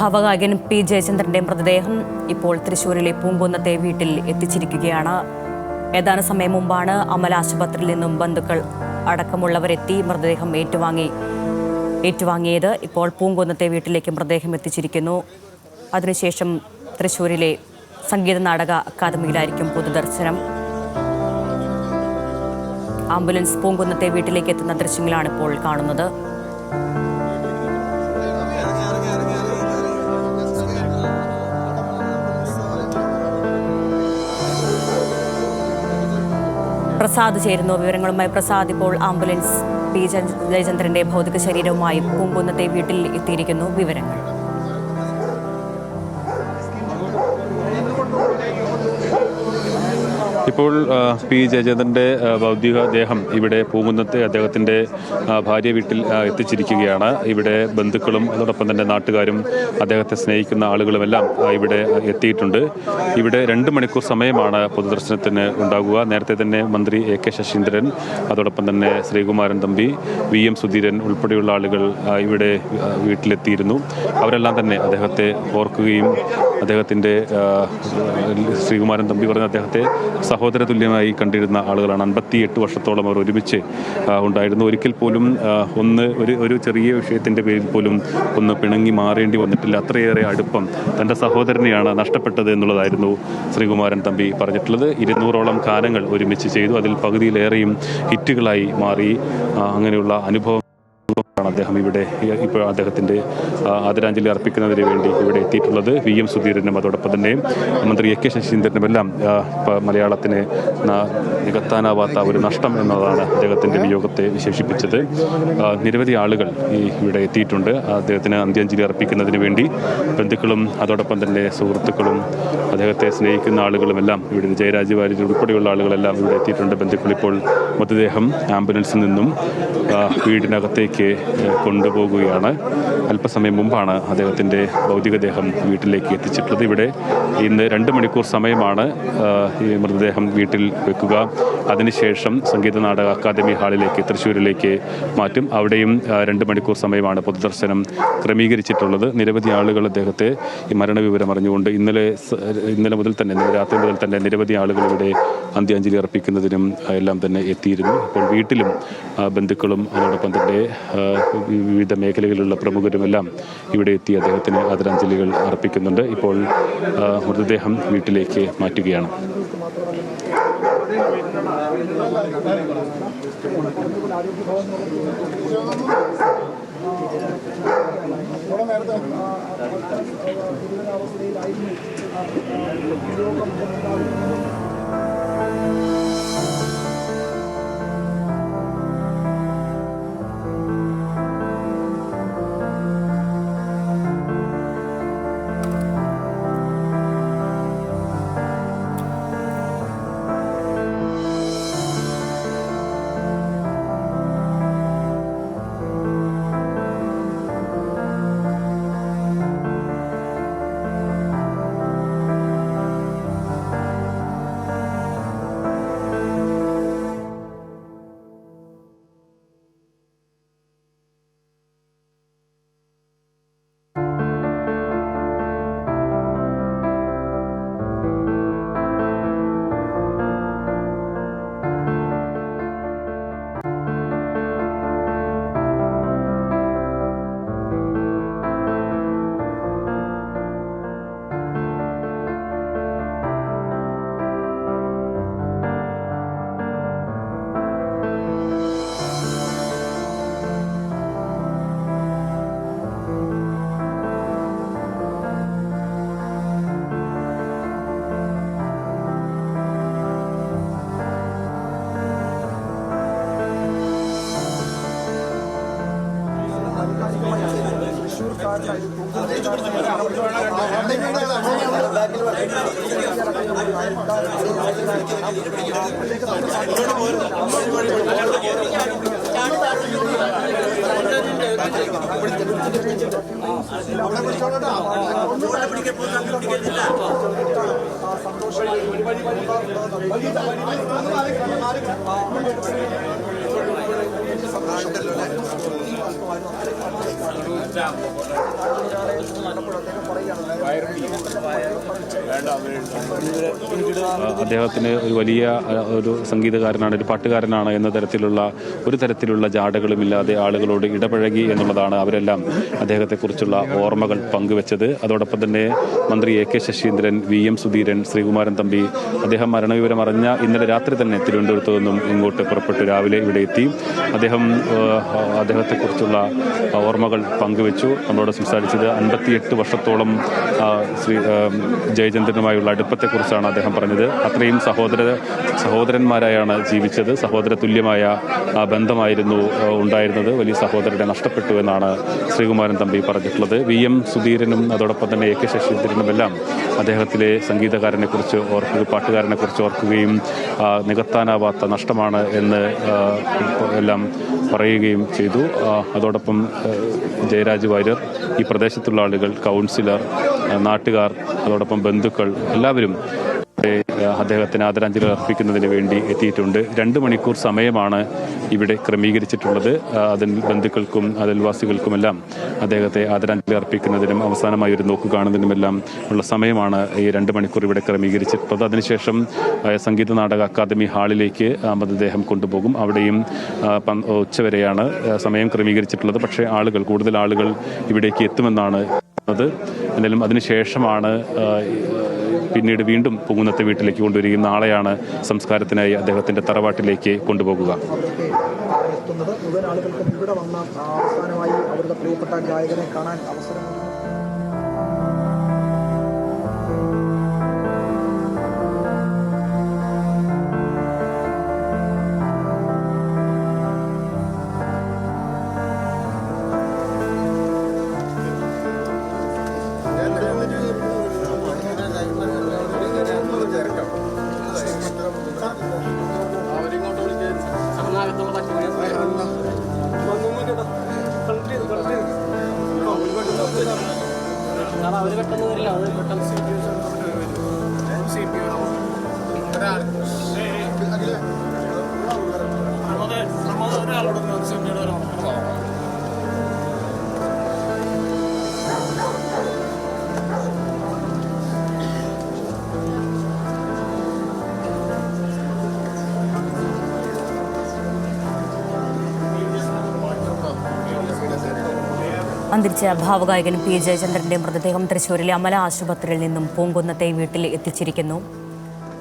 ഭാവഗായകൻ P ജയചന്ദ്രന്റെ മൃതദേഹം ഇപ്പോൾ തൃശ്ശൂരിലെ പൂങ്കുന്നത്തെ വീട്ടിൽ എത്തിച്ചിരിക്കുകയാണ്. ഏതാനും സമയം മുമ്പാണ് അമല ആശുപത്രിയിൽ നിന്നും ബന്ധുക്കൾ അടക്കമുള്ളവരെത്തി മൃതദേഹം ഏറ്റുവാങ്ങിയത്. ഇപ്പോൾ പൂങ്കുന്നത്തെ വീട്ടിലേക്ക് മൃതദേഹം എത്തിച്ചിരിക്കുന്നു. അതിനുശേഷം തൃശ്ശൂരിലെ സംഗീത നാടക അക്കാദമിയിലായിരിക്കും പൊതുദർശനം. ആംബുലൻസ് പൂങ്കുന്നത്തെ വീട്ടിലേക്ക് എത്തുന്ന ദൃശ്യങ്ങളാണ് ഇപ്പോൾ കാണുന്നത്. പ്രസാദ് ചേരുന്നു. വിവരങ്ങളുമായി പ്രസാദ്, ഇപ്പോൾ ആംബുലൻസ് പി ജയചന്ദ്രന്റെ ഭൗതിക ശരീരവുമായി പൂങ്കുന്നത്തെ വീട്ടിൽ എത്തിയിരിക്കുന്നു. വിവരങ്ങൾ. ഇപ്പോൾ പി ജയചന്ദ്രൻ്റെ ഭൗതികദേഹം ഇവിടെ പൂങ്കുന്നത്തെ അദ്ദേഹത്തിൻ്റെ ഭാര്യ വീട്ടിൽ എത്തിച്ചിരിക്കുകയാണ്. ഇവിടെ ബന്ധുക്കളും അതോടൊപ്പം തന്നെ നാട്ടുകാരും അദ്ദേഹത്തെ സ്നേഹിക്കുന്ന ആളുകളുമെല്ലാം ഇവിടെ എത്തിയിട്ടുണ്ട്. ഇവിടെ 2 മണിക്കൂർ സമയമാണ് പൊതുദർശനത്തിന് ഉണ്ടാകുക. നേരത്തെ തന്നെ മന്ത്രി AK ശശീന്ദ്രൻ, അതോടൊപ്പം തന്നെ ശ്രീകുമാരൻ തമ്പി, VM സുധീരൻ ഉൾപ്പെടെയുള്ള ആളുകൾ ഇവിടെ വീട്ടിലെത്തിയിരുന്നു. അവരെല്ലാം തന്നെ അദ്ദേഹത്തെ ഓർക്കുകയും അദ്ദേഹത്തിൻ്റെ ശ്രീകുമാരൻ തമ്പി പറഞ്ഞ അദ്ദേഹത്തെ സഹോദര തുല്യമായി കണ്ടിരുന്ന ആളുകളാണ്. 58 വർഷത്തോളം അവർ ഒരുമിച്ച് ഉണ്ടായിരുന്നു. ഒരിക്കൽ പോലും ഒരു ചെറിയ വിഷയത്തിൻ്റെ പേരിൽ പോലും ഒന്ന് പിണങ്ങി മാറേണ്ടി വന്നിട്ടില്ല. അത്രയേറെ അടുപ്പം തൻ്റെ സഹോദരനെയാണ് നഷ്ടപ്പെട്ടത് എന്നുള്ളതായിരുന്നു ശ്രീകുമാരൻ തമ്പി പറഞ്ഞിട്ടുള്ളത്. 200ഓളം ഗാനങ്ങൾ ഒരുമിച്ച് ചെയ്തു. അതിൽ പകുതിയിലേറെയും ഹിറ്റുകളായി മാറി. അങ്ങനെയുള്ള അനുഭവം അദ്ദേഹം ഇവിടെ ഇപ്പോൾ അദ്ദേഹത്തിൻ്റെ ആദരാഞ്ജലി അർപ്പിക്കുന്നതിന് വേണ്ടി ഇവിടെ എത്തിയിട്ടുള്ളത്. VM സുധീരനും അതോടൊപ്പം തന്നെ മന്ത്രി AK ശശീന്ദ്രനുമെല്ലാം മലയാളത്തിന് നികത്താനാവാത്ത ഒരു നഷ്ടം എന്നതാണ് അദ്ദേഹത്തിൻ്റെ വിയോഗത്തെ വിശേഷിപ്പിച്ചത്. നിരവധി ആളുകൾ ഇവിടെ എത്തിയിട്ടുണ്ട്. അദ്ദേഹത്തിന് അന്ത്യാഞ്ജലി അർപ്പിക്കുന്നതിന് വേണ്ടി ബന്ധുക്കളും അതോടൊപ്പം തന്നെ സുഹൃത്തുക്കളും അദ്ദേഹത്തെ സ്നേഹിക്കുന്ന ആളുകളുമെല്ലാം ഇവിടെ ജയരാജ് വാര്യർ ഉൾപ്പെടെയുള്ള ആളുകളെല്ലാം ഇവിടെ എത്തിയിട്ടുണ്ട്. ബന്ധുക്കൾ ഇപ്പോൾ മൃതദേഹം ആംബുലൻസിൽ നിന്നും വീടിനകത്തേക്ക് കൊണ്ടുപോകുകയാണ്. അല്പസമയം മുമ്പാണ് അദ്ദേഹത്തിൻ്റെ ഭൗതികദേഹം വീട്ടിലേക്ക് എത്തിച്ചിട്ടുള്ളത്. ഇവിടെ ഇന്ന് 2 മണിക്കൂർ സമയമാണ് ഈ മൃതദേഹം വീട്ടിൽ വെക്കുക. അതിനുശേഷം സംഗീത നാടക അക്കാദമി ഹാളിലേക്ക് തൃശ്ശൂരിലേക്ക് മാറ്റും. അവിടെയും 2 മണിക്കൂർ സമയമാണ് പൊതുദർശനം ക്രമീകരിച്ചിട്ടുള്ളത്. നിരവധി ആളുകൾ അദ്ദേഹത്തെ ഈ മരണവിവരം അറിഞ്ഞുകൊണ്ട് ഇന്നലെ രാത്രി മുതൽ തന്നെ നിരവധി ആളുകൾ ഇവിടെ അന്ത്യാഞ്ജലി അർപ്പിക്കുന്നതിനും എല്ലാം തന്നെ എത്തിയിരുന്നു. ഇപ്പോൾ വീട്ടിലും ബന്ധുക്കളും അതോടൊപ്പം തന്നെ വിവിധ മേഖലകളിലുള്ള പ്രമുഖരുമെല്ലാം ഇവിടെ എത്തി അദ്ദേഹത്തിന് ആദരാഞ്ജലികൾ അർപ്പിക്കുന്നുണ്ട്. ഇപ്പോൾ മൃതദേഹം വീട്ടിലേക്ക് മാറ്റുകയാണ്. സന്തോഷം അദ്ദേഹത്തിന് ഒരു വലിയ ഒരു സംഗീതകാരനാണ്, ഒരു പാട്ടുകാരനാണ് എന്ന തരത്തിലുള്ള ജാടകളുമില്ലാതെ ആളുകളോട് ഇടപഴകി എന്നുള്ളതാണ് അവരെല്ലാം അദ്ദേഹത്തെക്കുറിച്ചുള്ള ഓർമ്മകൾ പങ്കുവെച്ചത്. അതോടൊപ്പം തന്നെ മന്ത്രി A K Saseendran, VM Sudheeran, Sreekumaran Thampi അദ്ദേഹം മരണവിവരം അറിഞ്ഞ ഇന്നലെ രാത്രി തന്നെ തിരുവനന്തപുരത്ത് നിന്നും ഇങ്ങോട്ട് പുറപ്പെട്ടു രാവിലെ ഇവിടെ എത്തി. അദ്ദേഹത്തെക്കുറിച്ചുള്ള ഓർമ്മകൾ പങ്കുവെച്ചു. നമ്മളോട് സംസാരിച്ചത് 58 വർഷത്തോളം ശ്രീ ജയചന്ദ്രനുമായുള്ള അടുപ്പത്തെക്കുറിച്ചാണ് അദ്ദേഹം പറഞ്ഞത്. അത്രയും സഹോദരന്മാരായാണ് ജീവിച്ചത്. സഹോദര തുല്യമായ ബന്ധമായിരുന്നു ഉണ്ടായിരുന്നത്. വലിയ സഹോദരനെ നഷ്ടപ്പെട്ടു എന്നാണ് ശ്രീകുമാരൻ തമ്പി പറഞ്ഞിട്ടുള്ളത്. VM സുധീരനും അതോടൊപ്പം തന്നെ A K ശശീന്ദ്രനുമെല്ലാം അദ്ദേഹത്തിലെ സംഗീതകാരനെക്കുറിച്ച് പാട്ടുകാരനെക്കുറിച്ച് ഓർക്കുകയും നികത്താനാവാത്ത നഷ്ടമാണ് എന്ന് എല്ലാം പറയുകയും ചെയ്തു. അതോടൊപ്പം ജയരാജ് വാര്യർ, ഈ പ്രദേശത്തുള്ള ആളുകൾ, കൗൺസിലർ, നാട്ടുകാർ, അതോടൊപ്പം ബന്ധുക്കൾ എല്ലാവരും അദ്ദേഹത്തിന് ആദരാഞ്ജലി അർപ്പിക്കുന്നതിന് വേണ്ടി എത്തിയിട്ടുണ്ട്. 2 മണിക്കൂർ സമയമാണ് ഇവിടെ ക്രമീകരിച്ചിട്ടുള്ളത്. അതിൽ ബന്ധുക്കൾക്കും അയൽവാസികൾക്കുമെല്ലാം അദ്ദേഹത്തെ ആദരാഞ്ജലി അർപ്പിക്കുന്നതിനും അവസാനമായി ഒരു നോക്ക് കാണുന്നതിനുമെല്ലാം ഉള്ള സമയമാണ് ഈ 2 മണിക്കൂർ ഇവിടെ ക്രമീകരിച്ചിട്ടുള്ളത്. അതിനുശേഷം സംഗീത നാടക അക്കാദമി ഹാളിലേക്ക് മൃതദേഹം കൊണ്ടുപോകും. അവിടെയും ഉച്ചവരെയാണ് സമയം ക്രമീകരിച്ചിട്ടുള്ളത്. പക്ഷേ കൂടുതൽ ആളുകൾ ഇവിടേക്ക് എത്തുമെന്നാണ് എന്നാലും അതിനുശേഷമാണ് പിന്നീട് വീണ്ടും പൂങ്കുന്നത്തെ വീട്ടിലേക്ക് കൊണ്ടുവരികയും നാളെയാണ് സംസ്കാരത്തിനായി അദ്ദേഹത്തിന്റെ തറവാട്ടിലേക്ക് കൊണ്ടുപോകുക. മുഴുവൻ ആളുകൾക്കും ഇവിടെ വന്ന അവസാനമായി അവരുടെ പ്രിയപ്പെട്ട ഗായകനെ കാണാൻ അവസരം. അവര് പെട്ടെന്ന് വരില്ല, അത് പെട്ടെന്ന് അന്തരിച്ച ഭാവഗായകൻ P ജയചന്ദ്രന്റെ മൃതദേഹം തൃശ്ശൂരിലെ അമല ആശുപത്രിയിൽ നിന്നും പൂങ്കുന്നത്തെ വീട്ടിൽ എത്തിച്ചിരിക്കുന്നു.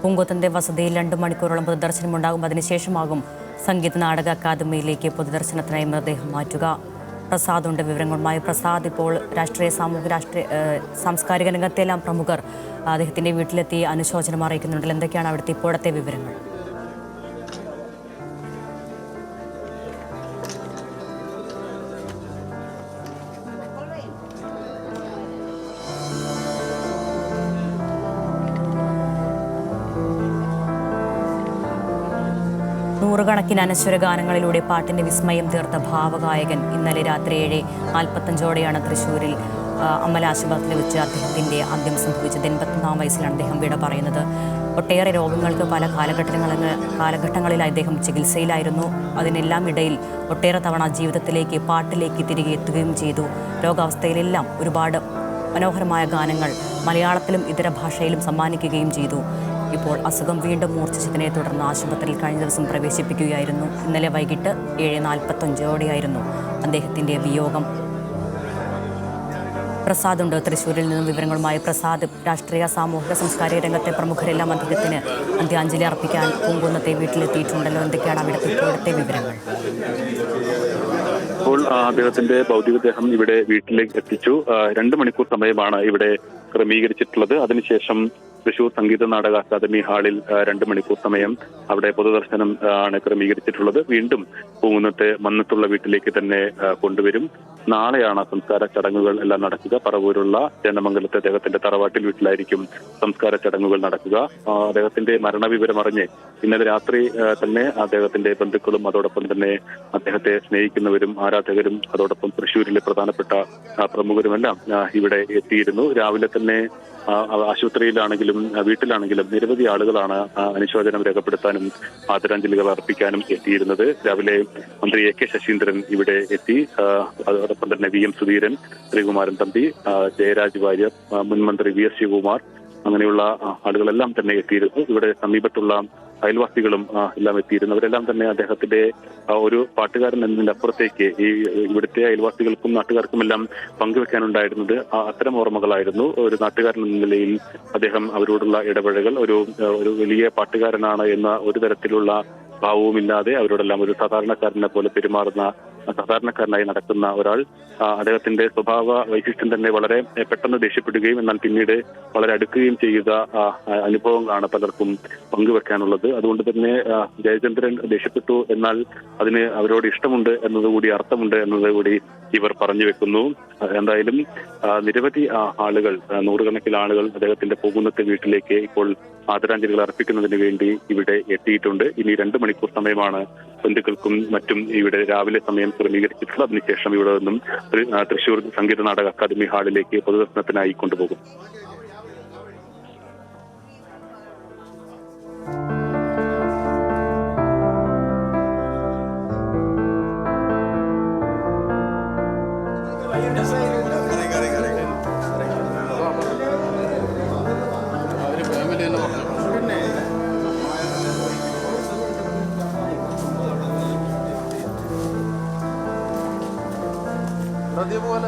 പൂങ്കുന്നത്തെ വസതിയിൽ 2 മണിക്കൂറോളം പൊതുദർശനമുണ്ടാകും. അതിനുശേഷമാകും സംഗീത നാടക അക്കാദമിയിലേക്ക് പൊതുദർശനത്തിനായി മൃതദേഹം മാറ്റുക. പ്രസാദുണ്ട് വിവരങ്ങളുമായി. പ്രസാദ്, ഇപ്പോൾ സാംസ്കാരിക രംഗത്തെല്ലാം പ്രമുഖർ അദ്ദേഹത്തിന്റെ വീട്ടിലെത്തി അനുശോചനം അറിയിക്കുന്നുണ്ടല്ലോ. എന്തൊക്കെയാണ് അവിടുത്തെ ഇപ്പോഴത്തെ വിവരങ്ങൾ? നൂറുകണക്കിന് അനശ്വര ഗാനങ്ങളിലൂടെ പാട്ടിന്റെ വിസ്മയം തീർത്ത ഭാവഗായകൻ ഇന്നലെ രാത്രി 7:45 തൃശ്ശൂരിൽ അമല ആശുപത്രിയിൽ വെച്ച് അദ്ദേഹത്തിന്റെ അന്ത്യം സംഭവിച്ചത്. 81 വയസ്സിലാണ് അദ്ദേഹം വിട പറയുന്നത്. ഒട്ടേറെ രോഗങ്ങൾക്ക് പല കാലഘട്ടങ്ങളിലായി അദ്ദേഹം ചികിത്സയിലായിരുന്നു. അതിനെല്ലാം ഇടയിൽ ഒട്ടേറെ തവണ ജീവിതത്തിലേക്ക്, പാട്ടിലേക്ക് തിരികെ എത്തുകയും ചെയ്തു. രോഗാവസ്ഥയിലെല്ലാം ഒരുപാട് മനോഹരമായ ഗാനങ്ങൾ മലയാളത്തിലും ഇതര ഭാഷയിലും സമ്മാനിക്കുകയും ചെയ്തു. ഇപ്പോൾ അസുഖം വീണ്ടും മൂർച്ഛിച്ചതിനെ തുടർന്ന് ആശുപത്രിയിൽ കഴിഞ്ഞ ദിവസം പ്രവേശിപ്പിക്കുകയായിരുന്നു. ഇന്നലെ വൈകിട്ട് 7:45 അദ്ദേഹത്തിന്റെ വിയോഗം. പ്രസാദുണ്ട് തൃശ്ശൂരിൽ നിന്നും വിവരങ്ങളുമായി. പ്രസാദ്, രാഷ്ട്രീയ, സാമൂഹിക, സാംസ്കാരിക രംഗത്തെ പ്രമുഖരെല്ലാം അദ്ദേഹത്തിന് അന്ത്യാഞ്ജലി അർപ്പിക്കാൻ പൂങ്കുന്നത്തെ വീട്ടിലെത്തിയിട്ടുണ്ടല്ലോ. എന്തൊക്കെയാണ് ഇപ്പോഴത്തെ വിവരങ്ങൾ? ഇപ്പോൾ അദ്ദേഹത്തിന്റെ ഭൗതികദേഹം ഇവിടെ വീട്ടിലേക്ക് എത്തിച്ചു. 2 മണിക്കൂർ സമയമാണ് ഇവിടെ ക്രമീകരിച്ചിട്ടുള്ളത്. അതിനുശേഷം തൃശൂർ സംഗീത നാടക അക്കാദമി ഹാളിൽ 2 മണിക്കൂർ സമയം അവിടെ പൊതുദർശനം ആണ് ക്രമീകരിച്ചിട്ടുള്ളത്. വീണ്ടും പൂങ്കുന്നത്തെ മന്നത്തുള്ള വീട്ടിലേക്ക് തന്നെ കൊണ്ടുവരും. നാളെയാണ് സംസ്കാര ചടങ്ങുകൾ എല്ലാം നടക്കുക. പറവൂരുള്ള ചേന്നമംഗലത്തെ അദ്ദേഹത്തിന്റെ തറവാട്ടിൽ വീട്ടിലായിരിക്കും സംസ്കാര ചടങ്ങുകൾ നടക്കുക. അദ്ദേഹത്തിന്റെ മരണവിവരം അറിഞ്ഞ് ഇന്നലെ രാത്രി തന്നെ അദ്ദേഹത്തിന്റെ ബന്ധുക്കളും അതോടൊപ്പം തന്നെ അദ്ദേഹത്തെ സ്നേഹിക്കുന്നവരും ആരാധകരും അതോടൊപ്പം തൃശ്ശൂരിലെ പ്രധാനപ്പെട്ട പ്രമുഖരുമെല്ലാം ഇവിടെ എത്തിയിരുന്നു. രാവിലെ തന്നെ ആശുപത്രിയിലാണെങ്കിലും വീട്ടിലാണെങ്കിലും നിരവധി ആളുകളാണ് അനുശോചനം രേഖപ്പെടുത്താനും ആദരാഞ്ജലികൾ അർപ്പിക്കാനും എത്തിയിരുന്നത്. രാവിലെ മന്ത്രി എ കെ ശശീന്ദ്രൻ ഇവിടെ എത്തി. അതോടൊപ്പം തന്നെ VM സുധീരൻ, ശ്രീകുമാരൻ തമ്പി, ജയരാജ് വാര്യർ, മുൻ മന്ത്രി VS ശിവകുമാർ അങ്ങനെയുള്ള ആളുകളെല്ലാം തന്നെ എത്തിയിരുന്നു. ഇവിടെ സമീപത്തുള്ള അയൽവാസികളും എല്ലാം എത്തിയിരുന്നു. അവരെല്ലാം തന്നെ അദ്ദേഹത്തിന്റെ ഒരു പാട്ടുകാരൻ എന്നതിന്റെ അപ്പുറത്തേക്ക് ഇവിടുത്തെ അയൽവാസികൾക്കും നാട്ടുകാർക്കുമെല്ലാം പങ്കുവെക്കാനുണ്ടായിരുന്നത് അത്തരം ഓർമ്മകളായിരുന്നു. ഒരു നാട്ടുകാരൻ എന്ന നിലയിൽ അദ്ദേഹം അവരോടുള്ള ഇടപെടലുകൾ ഒരു വലിയ പാട്ടുകാരനാണ് എന്ന ഒരു തരത്തിലുള്ള ഭാവവുമില്ലാതെ അവരോടെല്ലാം ഒരു സാധാരണക്കാരനെ പോലെ പെരുമാറുന്ന, സാധാരണക്കാരനായി നടക്കുന്ന ഒരാൾ. അദ്ദേഹത്തിന്റെ സ്വഭാവ വൈശിഷ്ട്യം തന്നെ വളരെ പെട്ടെന്ന് ദേഷ്യപ്പെടുകയും എന്നാൽ പിന്നീട് വളരെ അടുക്കുകയും ചെയ്ത അനുഭവങ്ങളാണ് പലർക്കും പങ്കുവെക്കാനുള്ളത്. അതുകൊണ്ട് തന്നെ ജയചന്ദ്രൻ ദേഷ്യപ്പെട്ടു എന്നാൽ അതിന് അവരോട് ഇഷ്ടമുണ്ട് എന്നതുകൂടി അർത്ഥമുണ്ട് എന്നതുകൂടി ഇവർ പറഞ്ഞു വെക്കുന്നു. എന്തായാലും നിരവധി ആളുകൾ, നൂറുകണക്കിന് ആളുകൾ അദ്ദേഹത്തിന്റെ പോകുന്നത്തെ വീട്ടിലേക്ക് ഇപ്പോൾ ആദരാഞ്ജലികൾ അർപ്പിക്കുന്നതിന് വേണ്ടി ഇവിടെ എത്തിയിട്ടുണ്ട്. ഇനി 2 മണിക്കൂർ സമയമാണ് ബന്ധുക്കൾക്കും മറ്റും ഇവിടെ രാവിലെ സമയം ക്രമീകരിച്ചിട്ടുള്ളത്. അതിനുശേഷം ഇവിടെ നിന്നും തൃശൂർ സംഗീത നാടക അക്കാദമി ഹാളിലേക്ക് പൊതുദർശനത്തിനായി കൊണ്ടുപോകും.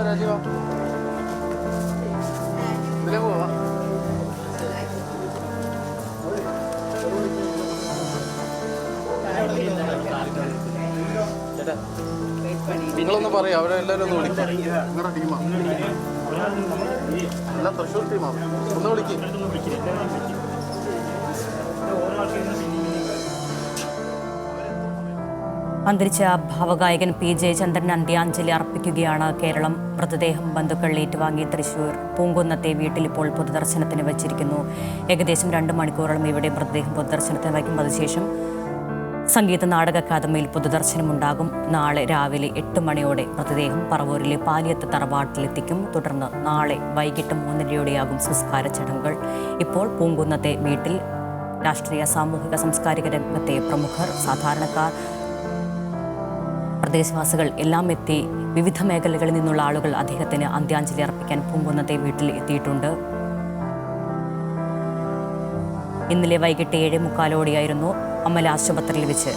രാജീവ ഇതിലേ പോവാ. നിങ്ങളൊന്ന് പറയാം, അവരെല്ലാവരും ഒന്ന് വിളിക്കാം. നിങ്ങളുടെ ടീമാണ്, എല്ലാം തൃശ്ശൂർ ടീമാണ്. ഒന്ന് വിളിക്കും. അന്തരിച്ച ഭാവഗായകൻ P ജയചന്ദ്രൻ അന്ത്യാഞ്ജലി അർപ്പിക്കുകയാണ് കേരളം. മൃതദേഹം ബന്ധുക്കൾ ഏറ്റുവാങ്ങി തൃശൂർ പൂങ്കുന്നത്തെ വീട്ടിൽ ഇപ്പോൾ പൊതുദർശനത്തിന് വച്ചിരിക്കുന്നു. ഏകദേശം 2 മണിക്കൂറോളം ഇവിടെ മൃതദേഹം പൊതുദർശനത്തിന് വയ്ക്കും. അതിനുശേഷം സംഗീത നാടക അക്കാദമിയിൽ പൊതുദർശനമുണ്ടാകും. നാളെ രാവിലെ 8 മണിയോടെ മൃതദേഹം പറവൂരിലെ പാലിയത്ത് തറവാട്ടിലെത്തിക്കും. തുടർന്ന് നാളെ വൈകിട്ട് 3:30യോടെയാകും സംസ്കാര ചടങ്ങുകൾ. ഇപ്പോൾ പൂങ്കുന്നത്തെ വീട്ടിൽ രാഷ്ട്രീയ, സാമൂഹിക, സാംസ്കാരിക രംഗത്തെ പ്രമുഖർ, സാധാരണക്കാർ, പ്രദേശവാസികൾ എല്ലാം എത്തി. വിവിധ മേഖലകളിൽ നിന്നുള്ള ആളുകൾ അദ്ദേഹത്തിന് അന്ത്യാഞ്ജലി അർപ്പിക്കാൻ പൂങ്കുന്നത്തെ വീട്ടിൽ എത്തിയിട്ടുണ്ട്. ഇന്നലെ വൈകിട്ട് 7:45 അമല ആശുപത്രിയിൽ വെച്ച്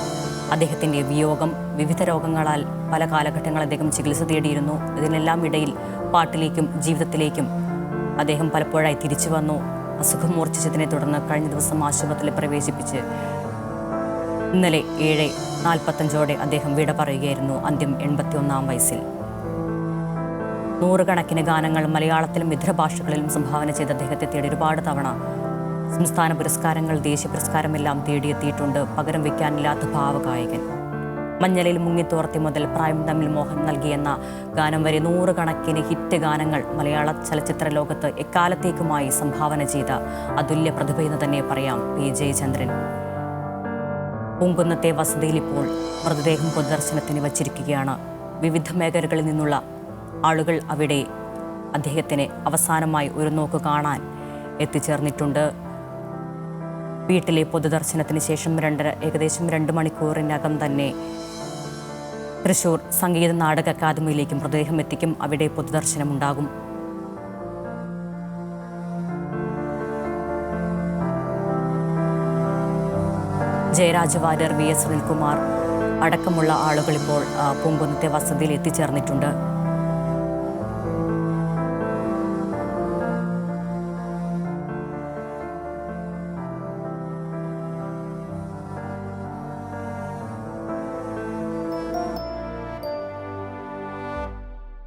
അദ്ദേഹത്തിൻ്റെ വിയോഗം. വിവിധ രോഗങ്ങളാൽ പല കാലഘട്ടങ്ങൾ അദ്ദേഹം ചികിത്സ തേടിയിരുന്നു. ഇതിനെല്ലാം ഇടയിൽ പാട്ടിലേക്കും ജീവിതത്തിലേക്കും അദ്ദേഹം പലപ്പോഴായി തിരിച്ചു വന്നു. അസുഖം മൂർച്ഛിച്ചതിനെ തുടർന്ന് കഴിഞ്ഞ ദിവസം ആശുപത്രിയിൽ പ്രവേശിപ്പിച്ച് ഇന്നലെ 7:45 അദ്ദേഹം വിട പറയുകയായിരുന്നു. അന്ത്യം 81 വയസ്സിൽ. നൂറുകണക്കിന് ഗാനങ്ങൾ മലയാളത്തിലും ഇതര ഭാഷകളിലും സംഭാവന ചെയ്ത അദ്ദേഹത്തെ തേടി ഒരുപാട് തവണ സംസ്ഥാന പുരസ്കാരങ്ങൾ, ദേശീയ പുരസ്കാരമെല്ലാം തേടിയെത്തിയിട്ടുണ്ട്. പകരം വയ്ക്കാനില്ലാത്ത ഭാവഗായകൻ. മഞ്ഞളിൽ മുങ്ങിത്തോർത്തി മുതൽ പ്രായം തമ്മിൽ മോഹൻ നൽകിയെന്ന ഗാനം വരെ നൂറുകണക്കിന് ഹിറ്റ് ഗാനങ്ങൾ മലയാള ചലച്ചിത്ര ലോകത്ത് എക്കാലത്തേക്കുമായി സംഭാവന ചെയ്ത അതുല്യ പ്രതിഭയെന്ന് തന്നെ പറയാം P ജയചന്ദ്രൻ. പൂങ്കുന്നത്തെ വസതിയിൽ ഇപ്പോൾ മൃതദേഹം പൊതുദർശനത്തിന് വച്ചിരിക്കുകയാണ്. വിവിധ മേഖലകളിൽ നിന്നുള്ള ആളുകൾ അവിടെ അദ്ദേഹത്തിന് അവസാനമായി ഒരു നോക്ക് കാണാൻ എത്തിച്ചേർന്നിട്ടുണ്ട്. വീട്ടിലെ പൊതുദർശനത്തിന് ശേഷം ഏകദേശം 2 മണിക്കൂറിനകം തന്നെ തൃശൂർ സംഗീത നാടക അക്കാദമിയിലേക്ക് മൃതദേഹം എത്തിക്കും. അവിടെ പൊതുദർശനമുണ്ടാകും. ജയരാജ് വാര്യർ, VS സുനിൽകുമാർ അടക്കമുള്ള ആളുകൾ ഇപ്പോൾ പൂങ്കുന്നത്തെ വസതിയിൽ എത്തിച്ചേർന്നിട്ടുണ്ട്.